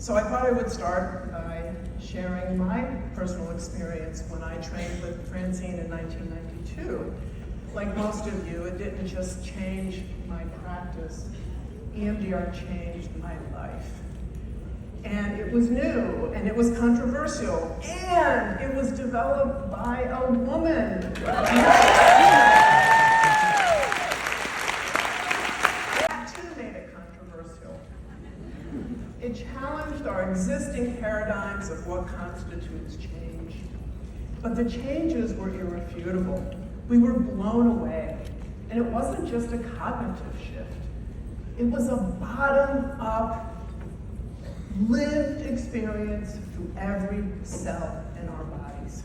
So I thought I would start by sharing my personal experience when I trained with Francine in 1992. Like most of you, it didn't just change my practice. EMDR changed my life. And it was new, and it was controversial, and it was developed by a woman. That too made it controversial. It challenged our existing paradigms of what constitutes change. But the changes were irrefutable. We were blown away. And it wasn't just a cognitive shift. It was a bottom-up, lived experience through every cell in our bodies.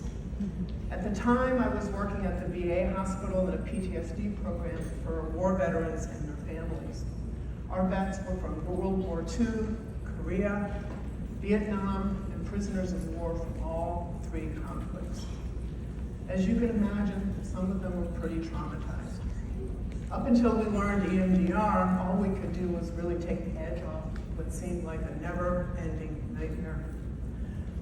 At the time, I was working at the VA hospital in a PTSD program for war veterans and their families. Our vets were from World War II, Korea, Vietnam, and prisoners of war from all three conflicts. As you can imagine, some of them were pretty traumatized. Up until we learned EMDR, all we could do was really take the edge off what seemed like a never-ending nightmare.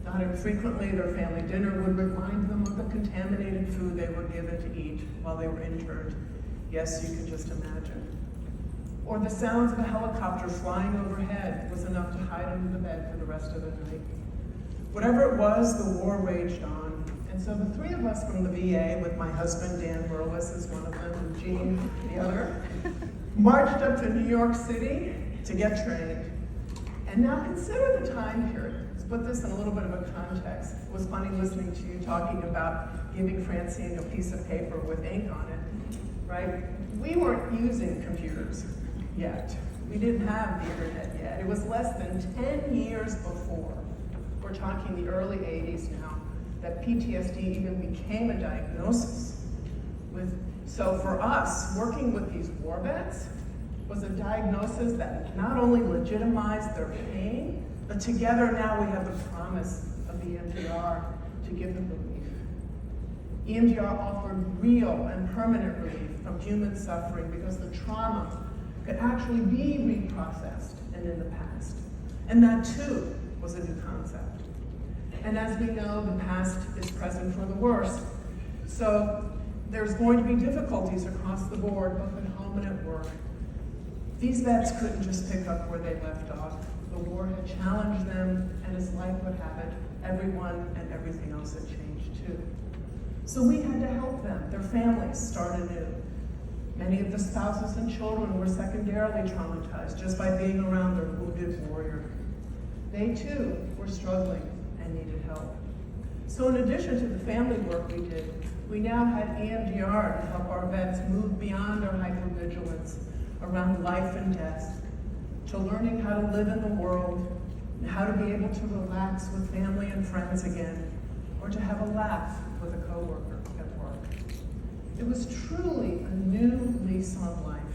Not infrequently, their family dinner would remind them of the contaminated food they were given to eat while they were interned. Yes, you can just imagine. Or the sounds of a helicopter flying overhead was enough to hide under the bed for the rest of the night. Whatever it was, the war raged on. And so the three of us from the VA, with my husband, Dan Merlis is one of them, and Jean, the other, marched up to New York City to get trained. And now consider the time period. Let's put this in a little bit of a context. It was funny listening to you talking about giving Francine a piece of paper with ink on it, right? We weren't using computers yet. We didn't have the internet yet. It was less than 10 years before, we're talking the early 80s now, that PTSD even became a diagnosis. So for us, working with these war vets was a diagnosis that not only legitimized their pain, but together now we have the promise of EMDR to give them relief. EMDR offered real and permanent relief from human suffering because the trauma could actually be reprocessed and in the past. And that too was a new concept. And as we know, the past is present for the worst. So there's going to be difficulties across the board, both at home and at work. These vets couldn't just pick up where they left off. The war had challenged them, and as life would have it, everyone and everything else had changed too. So we had to help them. Their families start anew. Many of the spouses and children were secondarily traumatized just by being around their wounded warrior. They too were struggling and needed help. So in addition to the family work we did, we now had EMDR to help our vets move beyond our hypervigilance around life and death, to learning how to live in the world, and how to be able to relax with family and friends again, or to have a laugh with a coworker at work. It was truly a new lease on life.